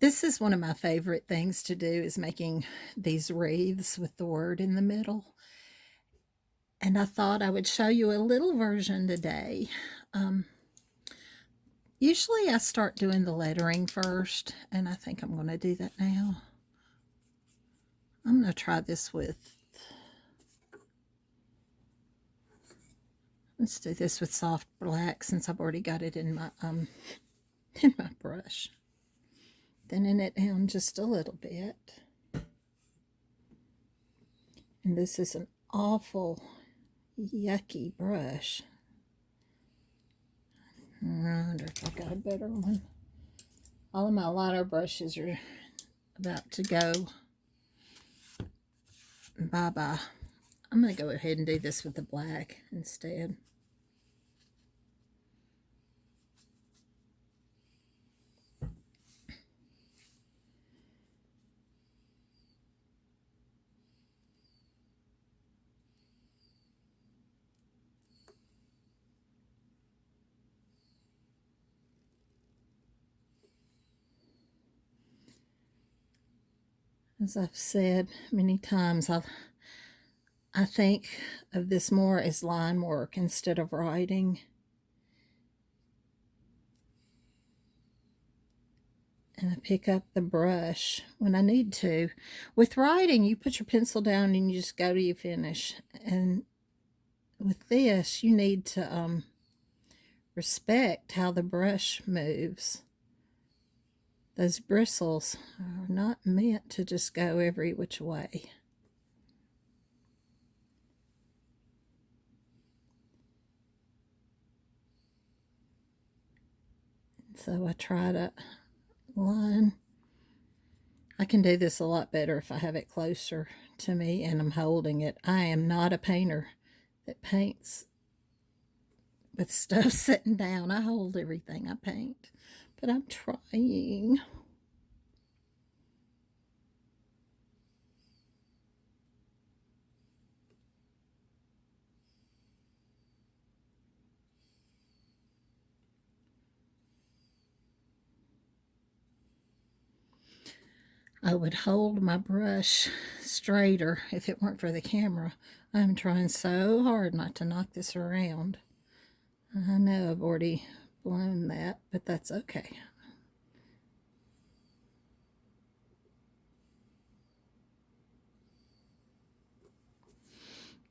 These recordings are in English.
This is one of my favorite things to do is making these wreaths with the word in the middle. And I thought I would show you a little version today. Um, Usually I start doing the lettering first, and I think I'm going to do that now. I'm going to try this with, let's do this with soft black since I've already got it in my, in my brush. Thinning it down just a little bit. And this is an awful yucky brush. I wonder if I got a better one. All of my liner brushes are about to go bye-bye. I'm going to go ahead and do this with the black instead. As I've said many times, I think of this more as line work instead of writing. And I pick up the brush when I need to. With writing, you put your pencil down and you just go to your finish. And with this, you need to respect how the brush moves. Those bristles are not meant to just go every which way. So I try to line. I can do this a lot better if I have it closer to me and I'm holding it. I am not a painter that paints with stuff sitting down. I hold everything I paint, but I'm trying. I would hold my brush straighter if it weren't for the camera. I'm trying so hard not to knock this around. I know I've already blown that, but that's okay.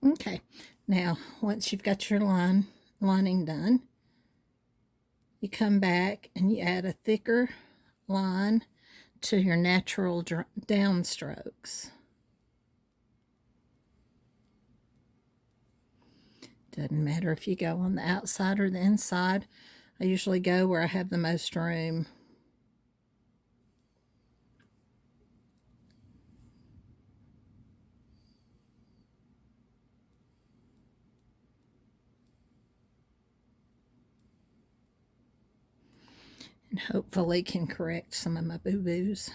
Okay, now once you've got your lining done, you come back and you add a thicker line to your natural downstrokes. Doesn't matter if you go on the outside or the inside. I usually go where I have the most room. And hopefully can correct some of my boo-boos.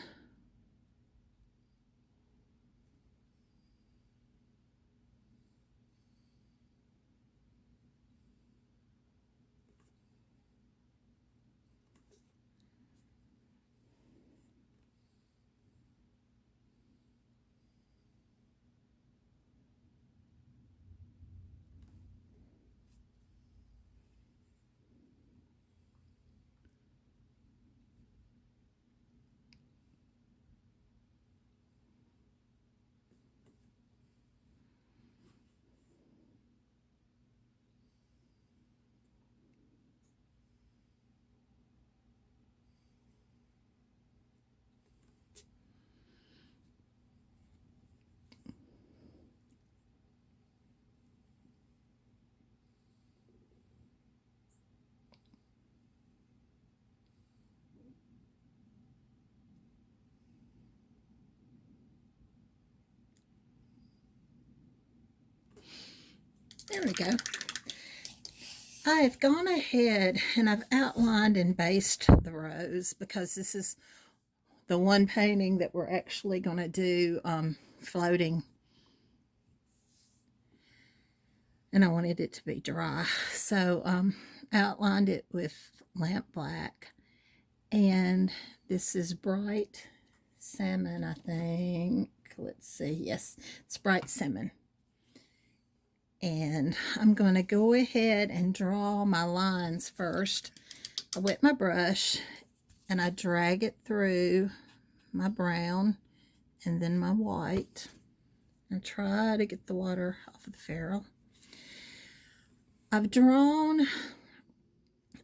There we go. I've gone ahead and I've outlined and based the rose because this is the one painting that we're actually going to do floating. And I wanted it to be dry. So outlined it with lamp black. And this is Bright Salmon, I think. Let's see. Yes, it's Bright Salmon. And I'm going to go ahead and draw my lines first. I wet my brush and I drag it through my brown and then my white. And try to get the water off of the ferrule. I've drawn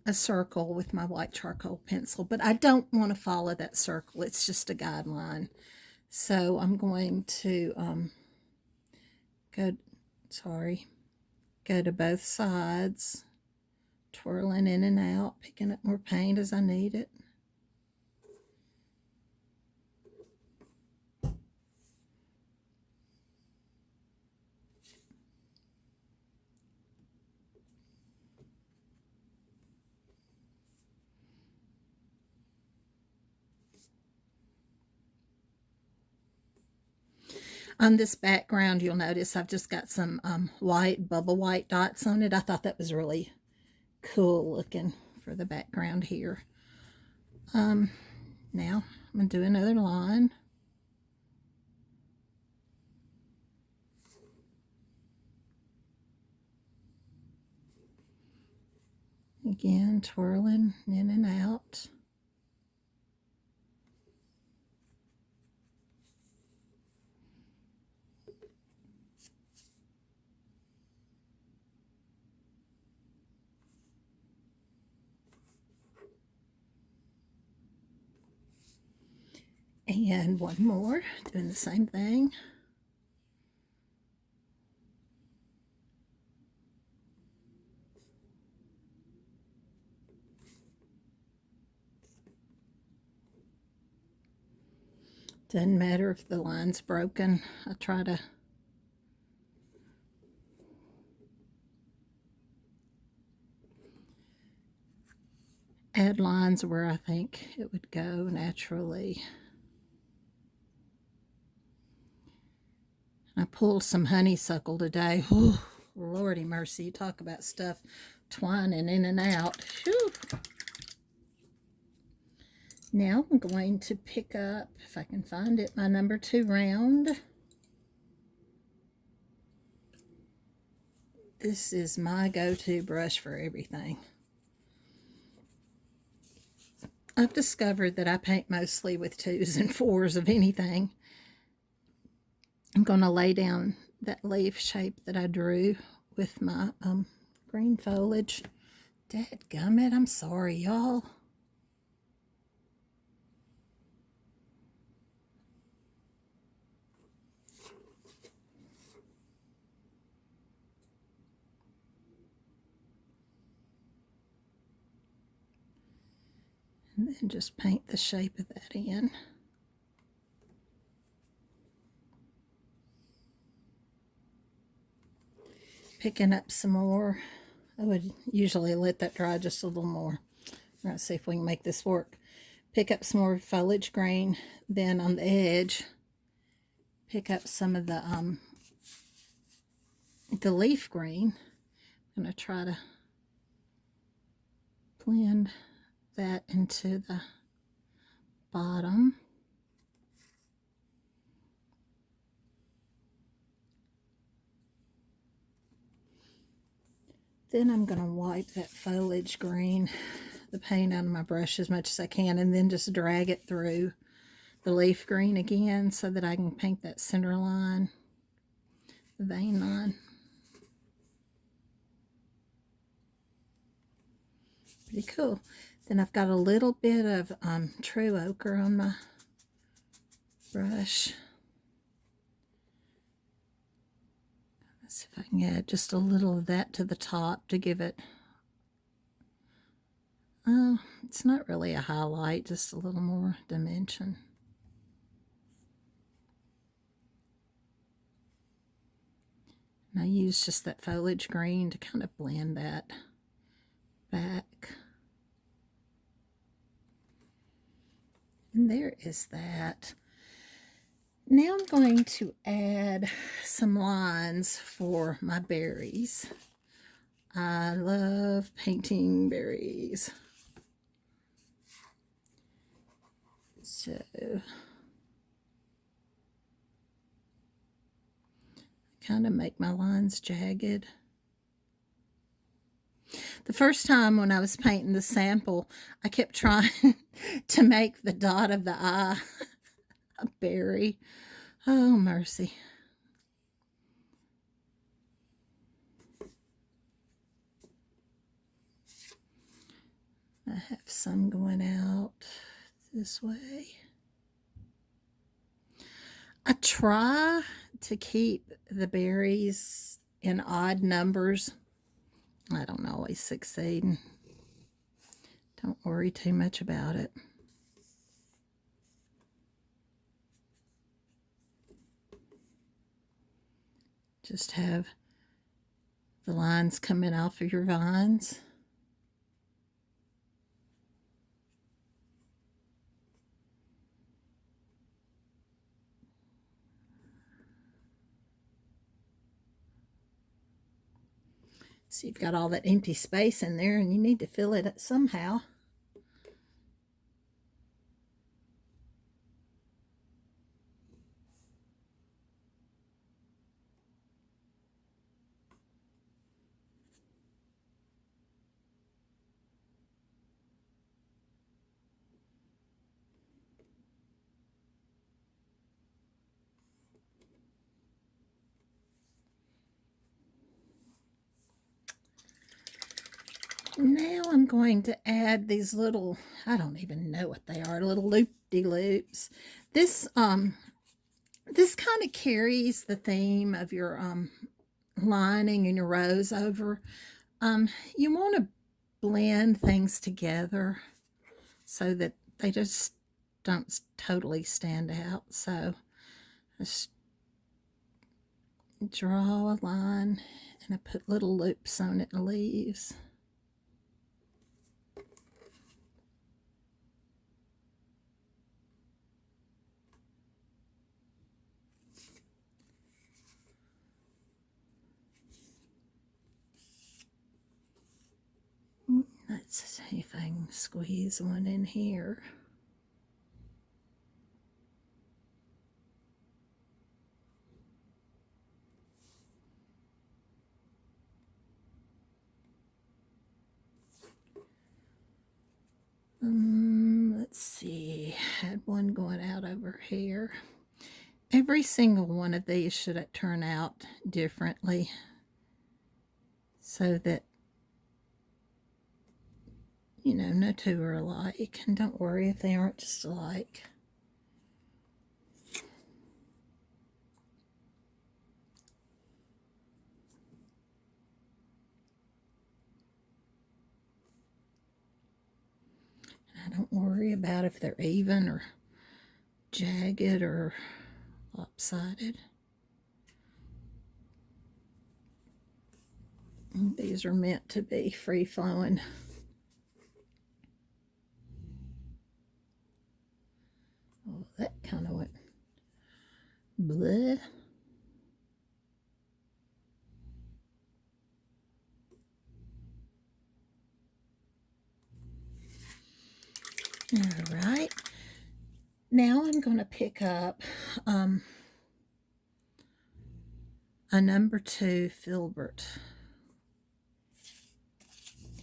a circle with my white charcoal pencil, but I don't want to follow that circle. It's just a guideline. So I'm going to go to both sides, twirling in and out, picking up more paint as I need it. On this background, you'll notice I've just got some white, bubble white dots on it. I thought that was really cool looking for the background here. Now I'm going to do another line. Again, twirling in and out. And one more, doing the same thing. Doesn't matter if the line's broken. I try to add lines where I think it would go naturally. I pulled some honeysuckle today. Whew, Lordy mercy, talk about stuff twining in and out. Whew. Now I'm going to pick up, if I can find it, my number 2 round. This is my go-to brush for everything. I've discovered that I paint mostly with 2s and 4s of anything. I'm going to lay down that leaf shape that I drew with my green foliage. Dadgummit, I'm sorry, y'all. And then just paint the shape of that in. Picking up some more. I would usually let that dry just a little more. Let's see if we can make this work. Pick up some more foliage green. Then on the edge, pick up some of the leaf green. I'm going to try to blend that into the bottom. Then I'm going to wipe that foliage green, the paint out of my brush as much as I can, and then just drag it through the leaf green again so that I can paint that center line, the vein line. Pretty cool. Then I've got a little bit of true ochre on my brush. Let's see if I can add just a little of that to the top to give it, it's not really a highlight, just a little more dimension. And I use just that foliage green to kind of blend that back. And there is that. Now I'm going to add some lines for my berries. I love painting berries. So kind of make my lines jagged. The first time when I was painting the sample, I kept trying to make the dot of the eye a berry. Oh, mercy. I have some going out this way. I try to keep the berries in odd numbers. I don't always succeed. Don't worry too much about it. Just have the lines coming off of your vines. So you've got all that empty space in there and you need to fill it somehow. Now I'm going to add these little, I don't even know what they are, little loop-de-loops. This kind of carries the theme of your lining and your rows over. You want to blend things together so that they just don't totally stand out. So just draw a line and I put little loops on it and leaves. Let's see if I can squeeze one in here. Let's see, had one going out over here. Every single one of these should turn out differently so that, you know, no two are alike. And don't worry if they aren't just alike. I don't worry about if they're even or jagged or lopsided. These are meant to be free-flowing. Oh, that kind of went bleh. All right. Now I'm going to pick up a number 2 filbert.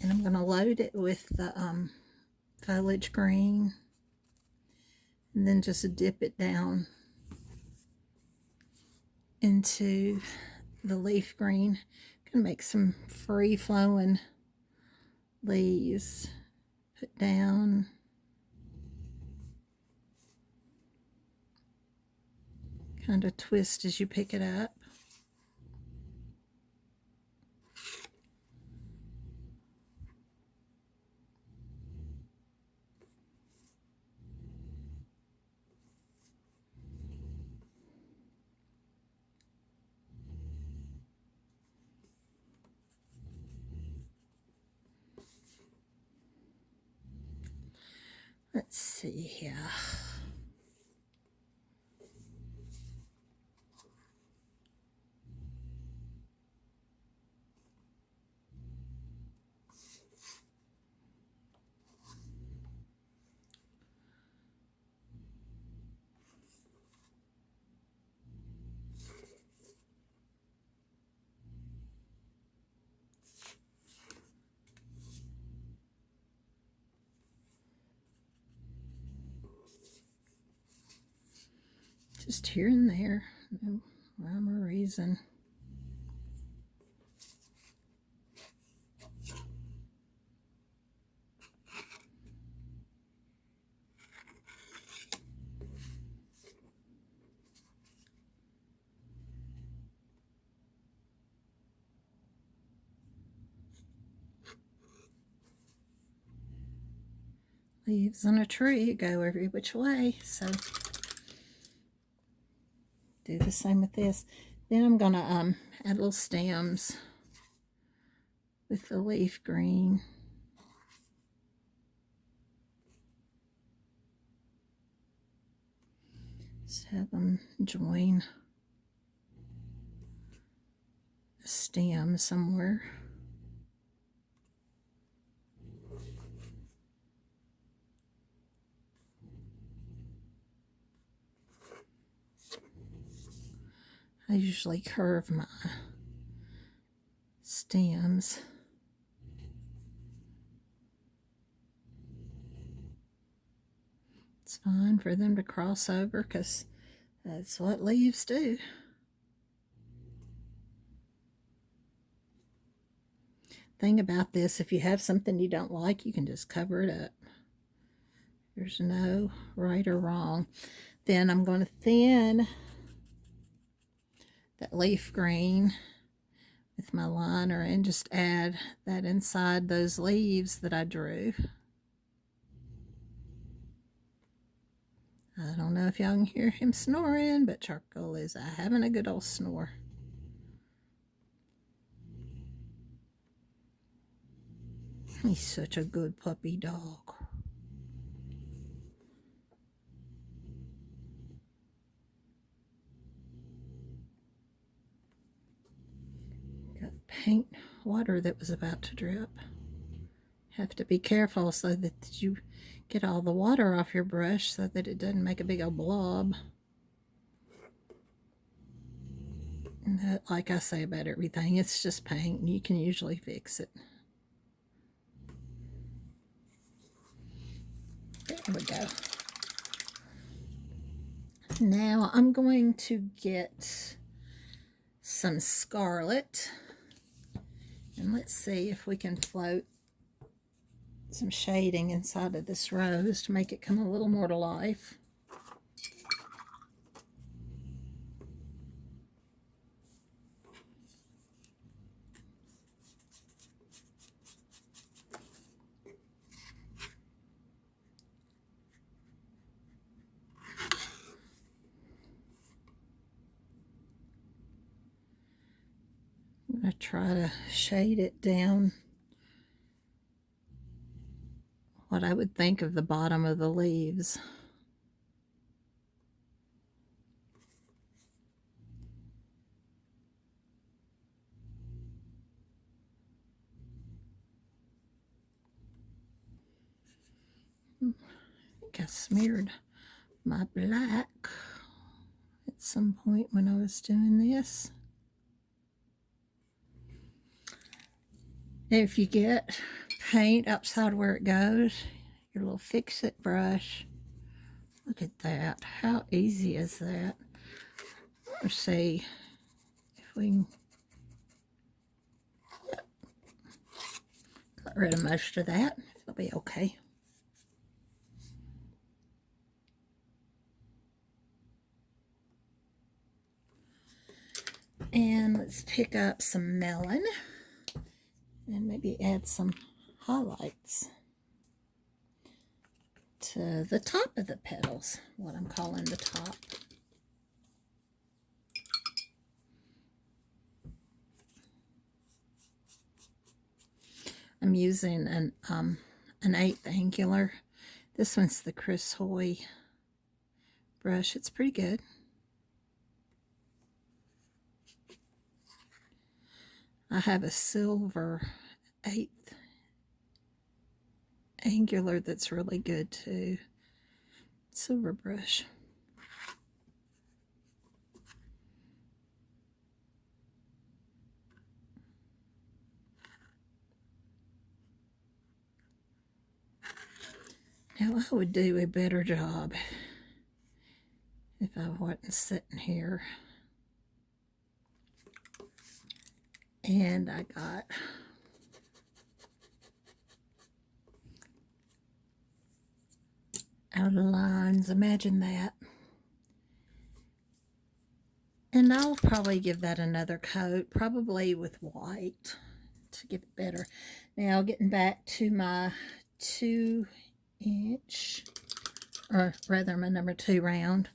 And I'm going to load it with the foliage green. And then just dip it down into the leaf green. I'm going to make some free-flowing leaves. Put down. Kind of twist as you pick it up. Let's see here. just here and there. No rhyme or reason. Leaves on a tree go every which way, so do the same with this. Then I'm gonna add little stems with the leaf green. Just have them join a stem somewhere. I usually curve my stems. It's fine for them to cross over because that's what leaves do. Thing about this, if you have something you don't like, you can just cover it up. There's no right or wrong. Then I'm going to thin that leaf green with my liner and just add that inside those leaves that I drew. I don't know if y'all can hear him snoring, but Charcoal is having a good old snore. He's such a good puppy dog. Got paint water that was about to drip. Have to be careful so that you get all the water off your brush so that it doesn't make a big old blob. And like I say about everything, it's just paint and you can usually fix it. There we go. Now I'm going to get some scarlet, and let's see if we can float some shading inside of this rose to make it come a little more to life. I'm going to try to shade it down what I would think of the bottom of the leaves. I think I smeared my black at some point when I was doing this. If you get paint outside where it goes, your little fix-it brush, look at that. How easy is that? Let's see if we can get rid of most of that. It'll be okay. And let's pick up some melon and maybe add some highlights to the top of the petals, what I'm calling the top. I'm using an 1/8 angular. This one's the Chris Hoy brush. It's pretty good. I have a silver 1/8 angular that's really good too. Silver brush. Now I would do a better job if I wasn't sitting here. And I got out of lines. Imagine that. And I'll probably give that another coat, probably with white to get it better. Now, getting back to my 2-inch, or rather my number 2 round,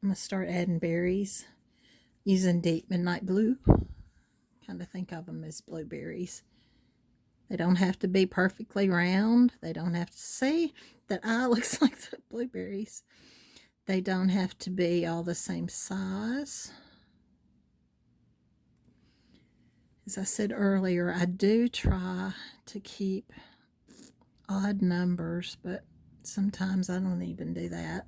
I'm going to start adding berries using Deep Midnight Blue. Kind of think of them as blueberries. They don't have to be perfectly round. They don't have to see that eye looks like the blueberries. They don't have to be all the same size. As I said earlier, I do try to keep odd numbers, but sometimes I don't even do that.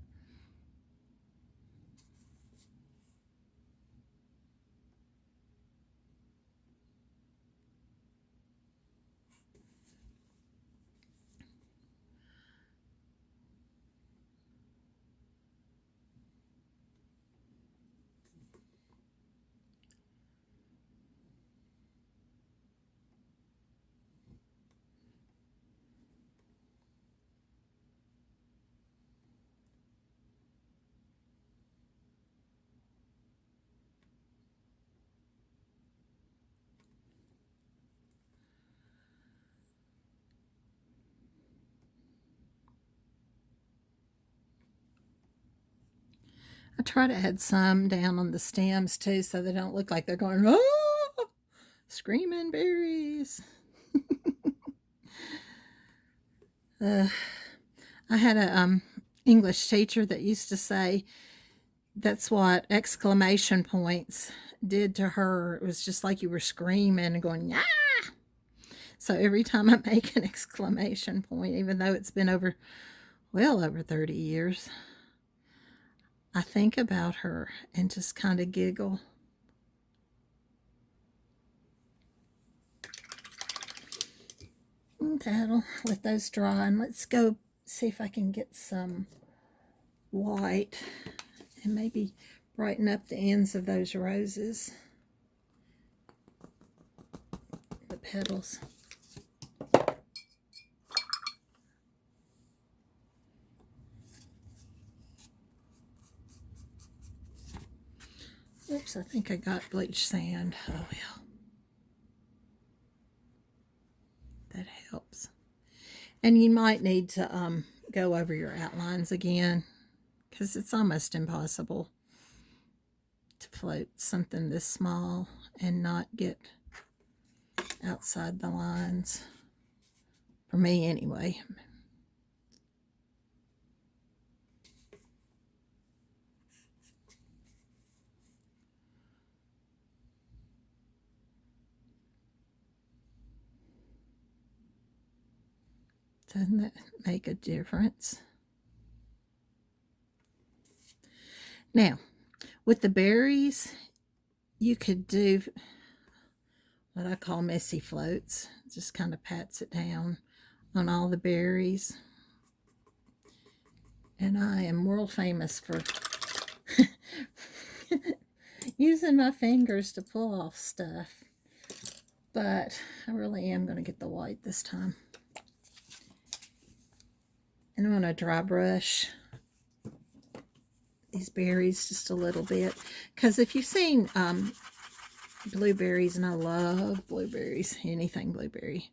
I try to add some down on the stems too, so they don't look like they're going, oh, screaming berries. I had a English teacher that used to say that's what exclamation points did to her. It was just like you were screaming and going, yeah. So every time I make an exclamation point, even though it's been well over 30 years, I think about her and just kind of giggle. And that'll let those dry, and let's go see if I can get some white and maybe brighten up the ends of those roses, the petals. Oops, I think I got bleached sand. Oh well. That helps. And you might need to go over your outlines again, because it's almost impossible to float something this small and not get outside the lines. For me, anyway. Doesn't that make a difference? Now, with the berries, you could do what I call messy floats. Just kind of pats it down on all the berries. And I am world famous for using my fingers to pull off stuff. But I really am going to get the white this time. And I'm going to dry brush these berries just a little bit. Because if you've seen blueberries, and I love blueberries, anything blueberry,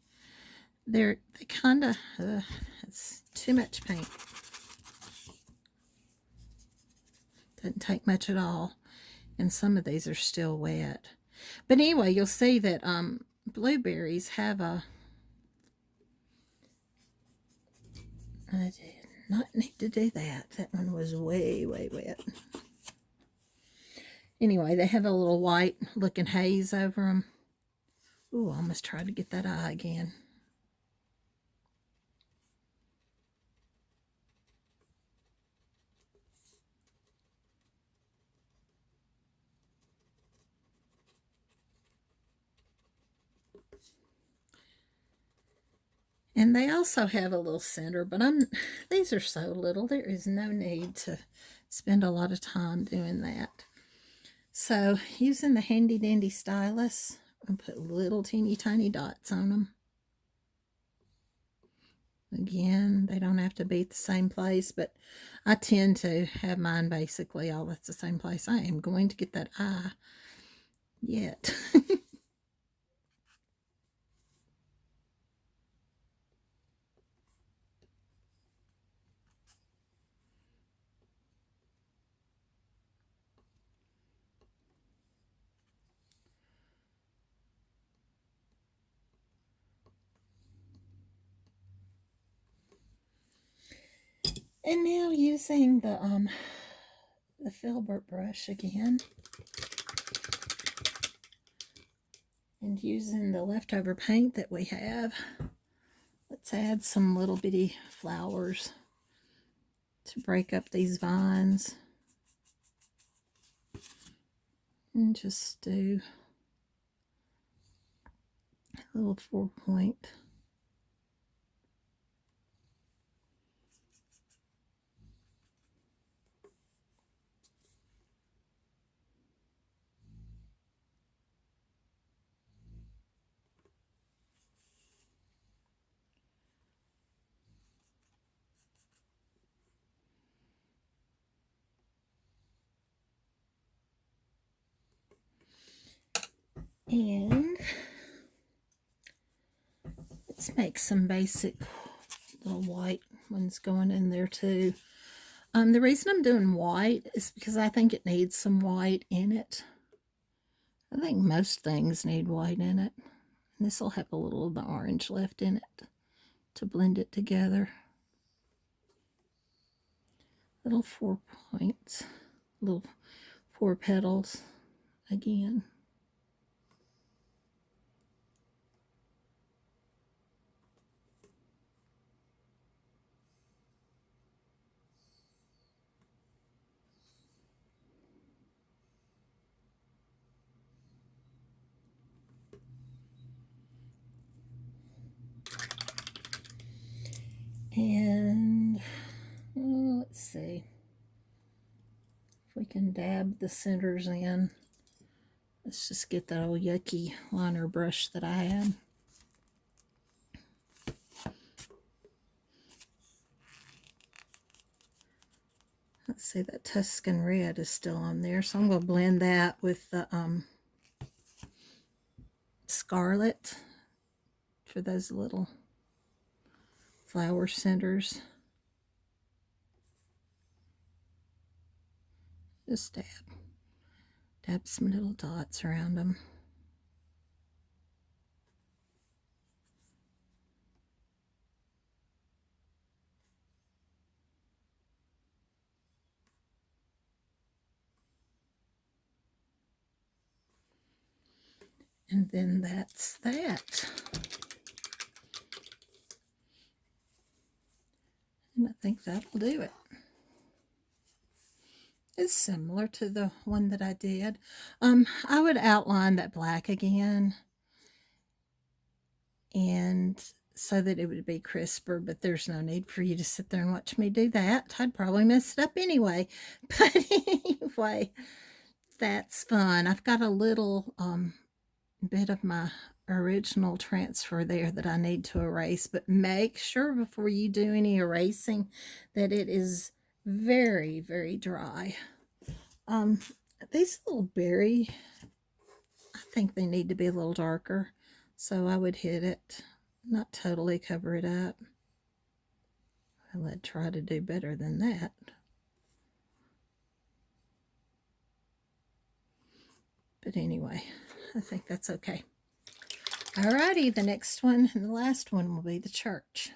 they kind of, it's too much paint. Doesn't take much at all. And some of these are still wet. But anyway, you'll see that blueberries have a, I did not need to do that. That one was way, way wet. Anyway, they have a little white looking haze over them. Ooh, I almost tried to get that eye again. And they also have a little center, but these are so little, there is no need to spend a lot of time doing that. So using the handy dandy stylus, and put little teeny tiny dots on them. Again, they don't have to be at the same place, but I tend to have mine basically all at the same place. I am going to get that eye yet. And now using the filbert brush again, and using the leftover paint that we have, let's add some little bitty flowers to break up these vines. And just do a little 4-point. And let's make some basic little white ones going in there too. The reason I'm doing white is because I think it needs some white in it. I think most things need white in it. And this will have a little of the orange left in it to blend it together. Little 4 points, little 4 petals again. And let's see if we can dab the centers in. Let's just get that old yucky liner brush that I had. Let's see, that Tuscan red is still on there, so I'm going to blend that with the scarlet for those little flower centers. Just dab some little dots around them. And then that's that. And I think that'll do it. It's similar to the one that I did. I would outline that black again, and so that it would be crisper, but there's no need for you to sit there and watch me do that. I'd probably mess it up anyway. But anyway, that's fun. I've got a little bit of my original transfer there that I need to erase, but make sure before you do any erasing that it is very, very dry. These little berry, I think they need to be a little darker, so I would hit it, not totally cover it up. I'd try to do better than that. But anyway, I think that's okay. Alrighty, the next one and the last one will be the church.